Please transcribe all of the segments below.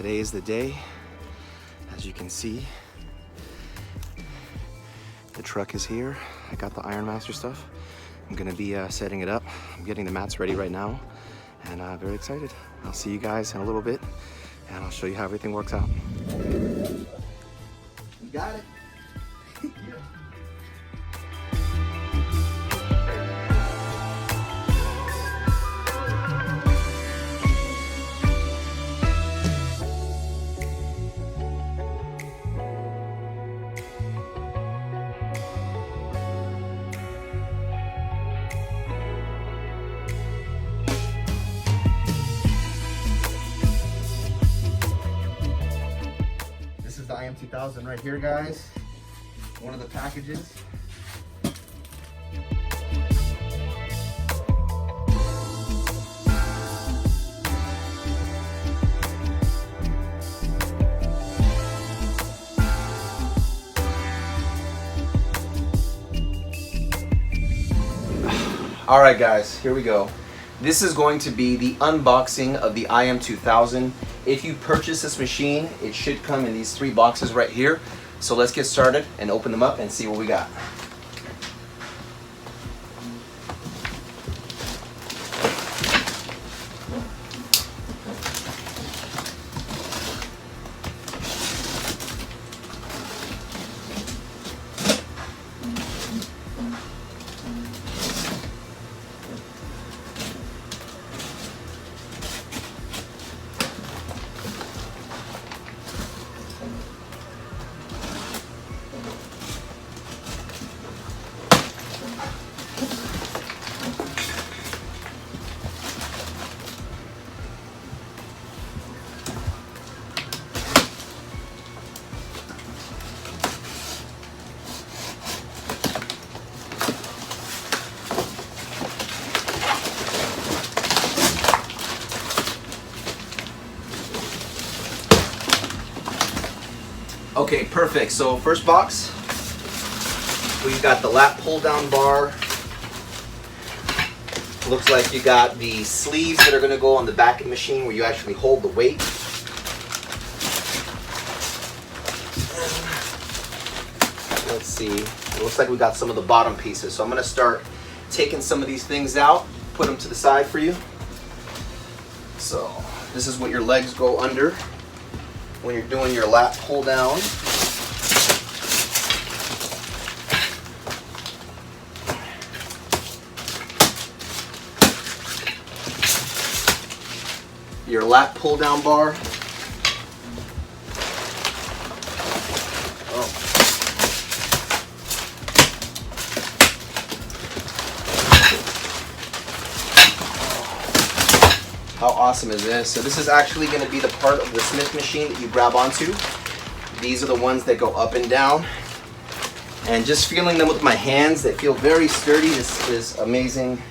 today is the day. As you can see, the truck is here. I got the Ironmaster stuff. I'm gonna be setting it up. I'm getting the mats ready right now, and very excited. I'll see you guys in a little bit, and I'll show you how everything works out. You got it. This is the IM2000 right here, guys. One of the packages. All right, guys, here we go. This is going to be the unboxing of the IM2000. If you purchase this machine, it should come in these 3 boxes right here. So let's get started and open them up and see what we got. Okay, perfect. So first box, we've got the lat pull down bar. Looks like you got the sleeves that are going to go on the back of the machine where you actually hold the weight. Let's see, it looks like we got some of the bottom pieces. So I'm going to start taking some of these things out, put them to the side for you. So this is what your legs go under when you're doing your lat pull down. Your lat pull down bar. Oh. How awesome is this? So this is actually going to be the part of the Smith machine that you grab onto. These are the ones that go up and down. And just feeling them with my hands, they feel very sturdy. This is amazing.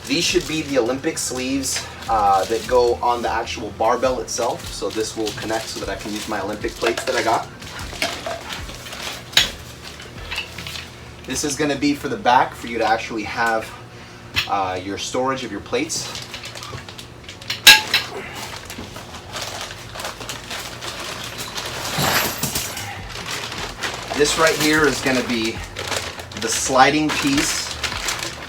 These should be the Olympic sleeves that go on the actual barbell itself. So this will connect so that I can use my Olympic plates that I got. This is going to be for the back for you to actually have your storage of your plates. This right here is going to be the sliding piece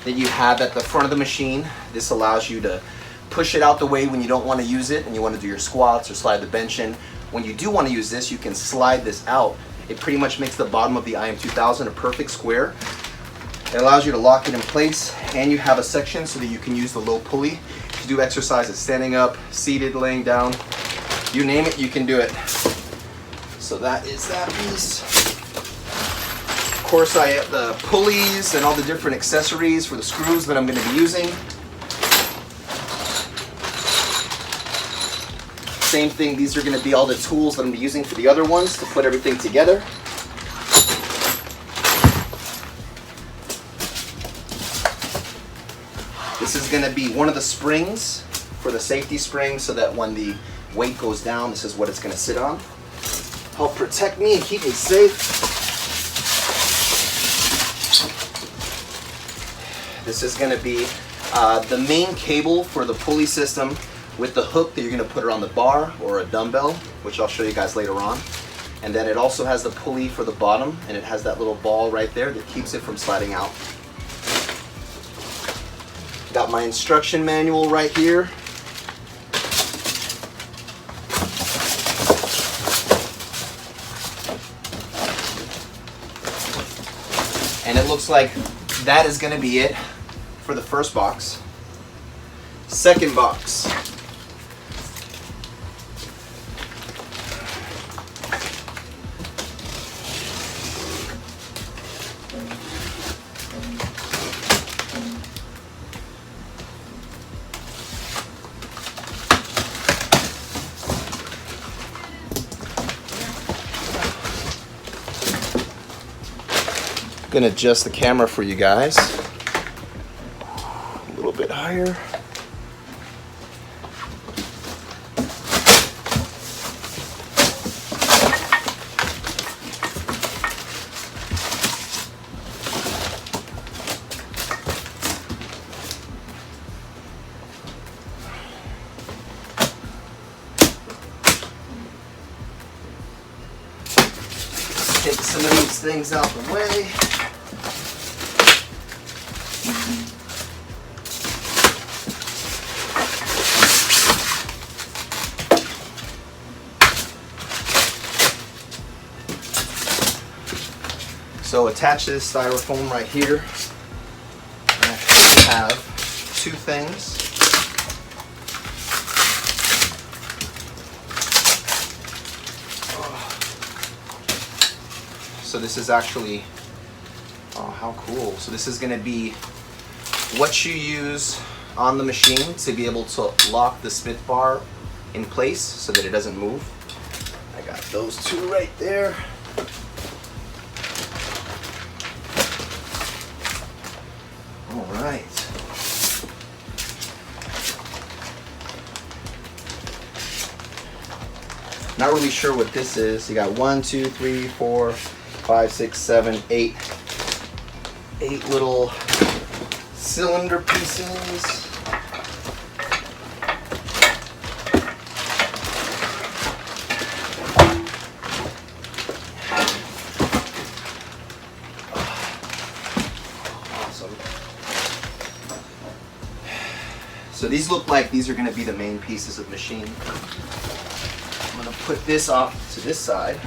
that you have at the front of the machine. This allows you to push it out the way when you don't want to use it and you want to do your squats or slide the bench in. When you do want to use this, you can slide this out. It pretty much makes the bottom of the IM2000 a perfect square. It allows you to lock it in place, and you have a section so that you can use the low pulley to do exercises standing up, seated, laying down. You name it, you can do it. So that is that piece. Of course, I have the pulleys and all the different accessories for the screws that I'm going to be using. Same thing, these are going to be all the tools that I'm going to be using for the other ones to put everything together. This is going to be one of the springs for the safety spring so that when the weight goes down, this is what it's going to sit on. Help protect me and keep me safe. This is going to be the main cable for the pulley system with the hook that you're going to put it on the bar or a dumbbell, which I'll show you guys later on. And then it also has the pulley for the bottom, and it has that little ball right there that keeps it from sliding out. Got my instruction manual right here. And it looks like that is going to be it for the first box. Second box. I'm gonna adjust the camera for you guys. A little bit higher. Take some of these things out the way. So attach to this styrofoam right here. I have two things. So this is actually, oh how cool. So this is going to be what you use on the machine to be able to lock the Smith bar in place so that it doesn't move. I got those two right there. All right. Not really sure what this is. You got 1, 2, 3, 4, 5, 6, 7, 8 little cylinder pieces. Awesome. So these look like these are going to be the main pieces of the machine. I'm going to put this off to this side.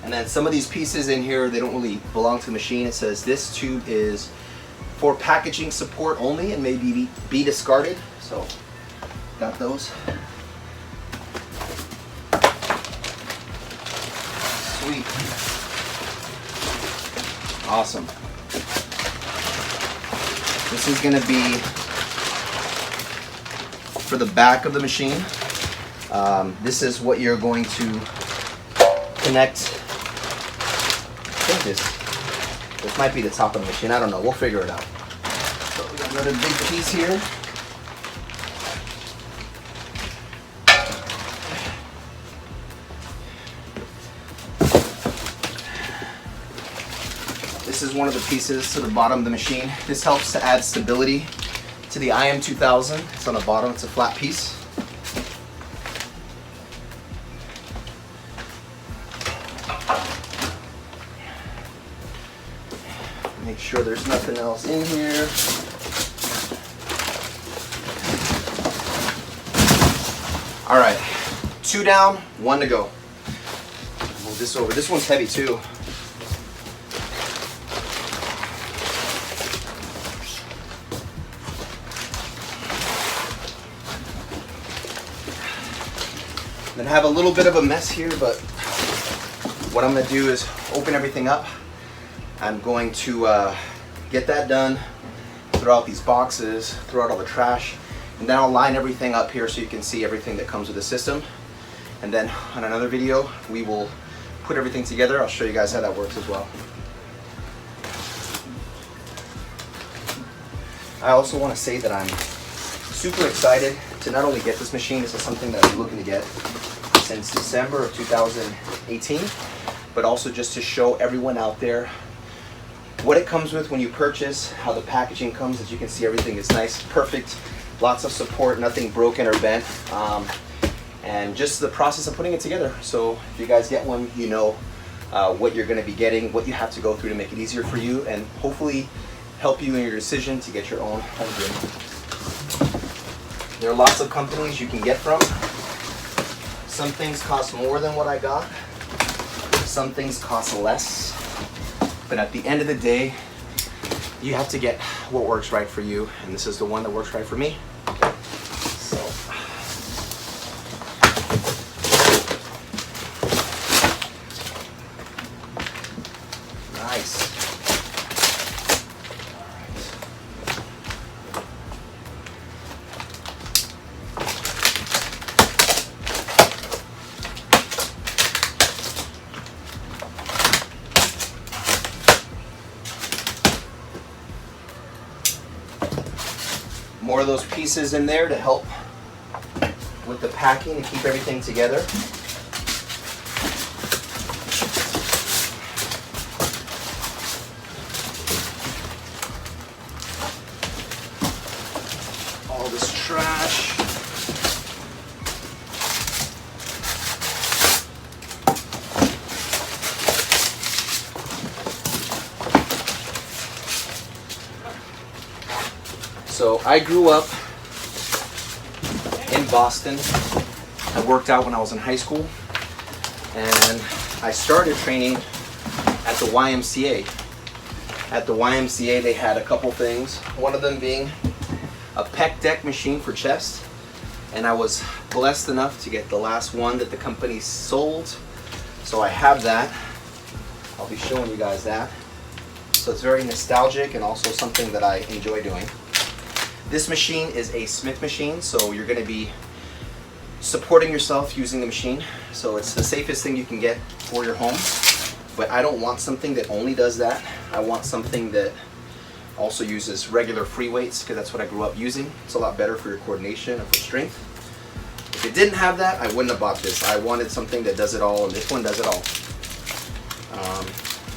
And then some of these pieces in here, they don't really belong to the machine. It says this tube is for packaging support only and may be discarded. So, got those. Sweet. Awesome. This is going to be for the back of the machine. This is what you're going to connect. I think this might be the top of the machine. I don't know. We'll figure it out. So we got another big piece here. This is one of the pieces to the bottom of the machine. This helps to add stability to the IM2000. It's on the bottom. It's a flat piece. Make sure there's nothing else in here. All right, 2 down, 1 to go. Move this over. This one's heavy too. Then have a little bit of a mess here, but what I'm gonna do is open everything up. I'm going to get that done, throw out these boxes, throw out all the trash, and then I'll line everything up here so you can see everything that comes with the system. And then on another video, we will put everything together. I'll show you guys how that works as well. I also want to say that I'm super excited to not only get this machine. This is something that I've been looking to get since December of 2018. but also just to show everyone out there what it comes with when you purchase, how the packaging comes. As you can see, everything is nice, perfect, lots of support, nothing broken or bent, and just the process of putting it together. So if you guys get one, you know what you're going to be getting, what you have to go through to make it easier for you, and hopefully help you in your decision to get your own home gym. There are lots of companies you can get from. Some things cost more than what I got. Some things cost less. But at the end of the day, you have to get what works right for you, and this is the one that works right for me. So, nice. More of those pieces in there to help with the packing and keep everything together. All this trash. So I grew up in Boston. I worked out when I was in high school, and I started training at the YMCA. At the YMCA they had a couple things, one of them being a pec deck machine for chest, and I was blessed enough to get the last one that the company sold. So I have that. I'll be showing you guys that. So it's very nostalgic and also something that I enjoy doing. This machine is a Smith machine, so you're going to be supporting yourself using the machine. So it's the safest thing you can get for your home. But I don't want something that only does that. I want something that also uses regular free weights, because that's what I grew up using. It's a lot better for your coordination and for strength. If it didn't have that, I wouldn't have bought this. I wanted something that does it all, and this one does it all.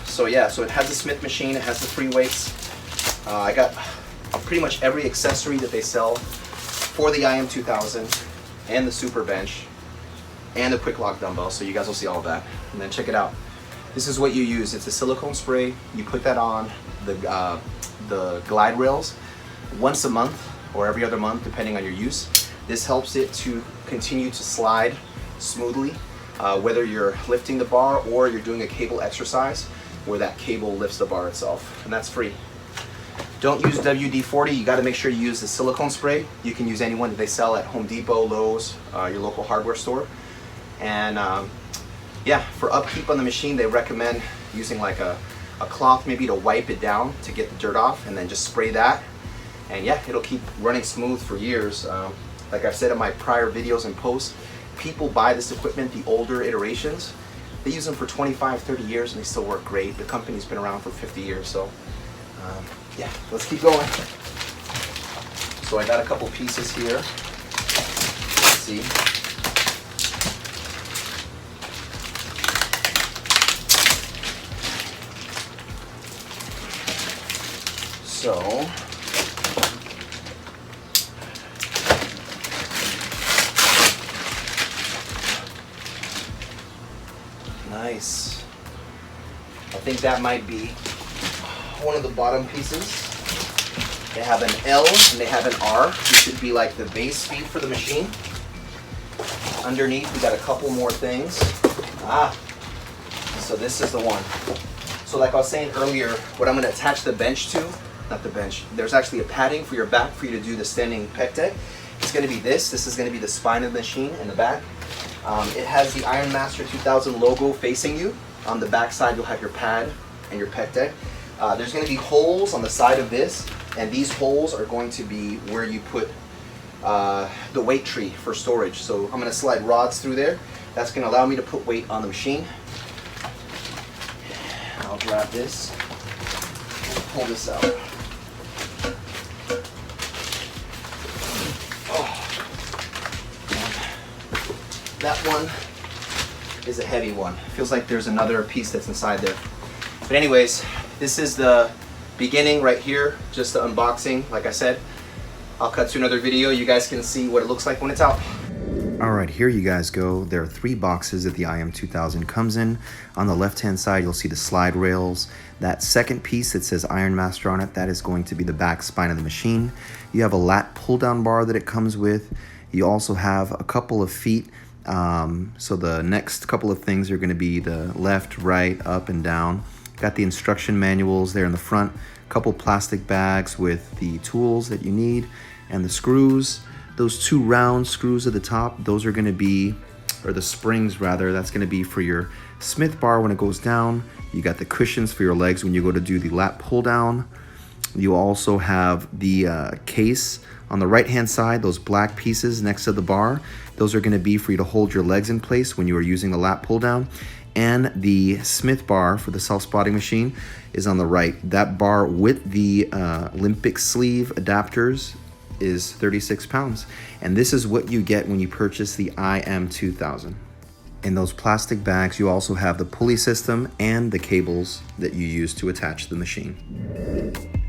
So yeah, so it has the Smith machine, it has the free weights. I got pretty much every accessory that they sell for the IM2000 and the Super Bench and the Quick Lock dumbbell, so you guys will see all of that. And then check it out. This is what you use. It's a silicone spray. You put that on the glide rails once a month or every other month, depending on your use. This helps it to continue to slide smoothly, whether you're lifting the bar or you're doing a cable exercise where that cable lifts the bar itself, and that's free. Don't use WD-40. You got to make sure you use the silicone spray. You can use any one that they sell at Home Depot, Lowe's, your local hardware store. And yeah, for upkeep on the machine, they recommend using like a cloth maybe to wipe it down to get the dirt off, and then just spray that. And yeah, it'll keep running smooth for years. Like I've said in my prior videos and posts, people buy this equipment, the older iterations. They use them for 25, 30 years and they still work great. The company's been around for 50 years, so yeah, let's keep going. So I got a couple pieces here. Let's see. So nice. I think that might be one of the bottom pieces. They have an L and they have an R, which should be like the base speed for the machine. Underneath we got a couple more things. So this is the one. So like I was saying earlier, what I'm going to attach the bench to, not the bench, there's actually a padding for your back for you to do the standing pec deck. It's going to be this. This is going to be the spine of the machine in the back. It has the Ironmaster 2000 logo facing you. On the back side you'll have your pad and your pec deck. There's going to be holes on the side of this, and these holes are going to be where you put the weight tree for storage. So I'm going to slide rods through there. That's going to allow me to put weight on the machine. I'll grab this and pull this out. Oh. That one is a heavy one. Feels like there's another piece that's inside there. But anyways, this is the beginning right here, just the unboxing. Like I said, I'll cut to another video. You guys can see what it looks like when it's out. All right, here you guys go. There are 3 boxes that the IM2000 comes in. On the left-hand side, you'll see the slide rails. That second piece that says Ironmaster on it, that is going to be the back spine of the machine. You have a lat pull-down bar that it comes with. You also have a couple of feet. So the next couple of things are going to be the left, right, up, and down. Got the instruction manuals there in the front. A couple plastic bags with the tools that you need and the screws. Those 2 round screws at the top, those are going to be, or the springs rather, that's going to be for your Smith bar when it goes down. You got the cushions for your legs when you go to do the lat pull down. You also have the case on the right hand side, those black pieces next to the bar. Those are going to be for you to hold your legs in place when you are using the lat pull down. And the Smith bar for the self-spotting machine is on the right. That bar with the Olympic sleeve adapters is 36 pounds. And this is what you get when you purchase the IM2000. In those plastic bags, you also have the pulley system and the cables that you use to attach the machine.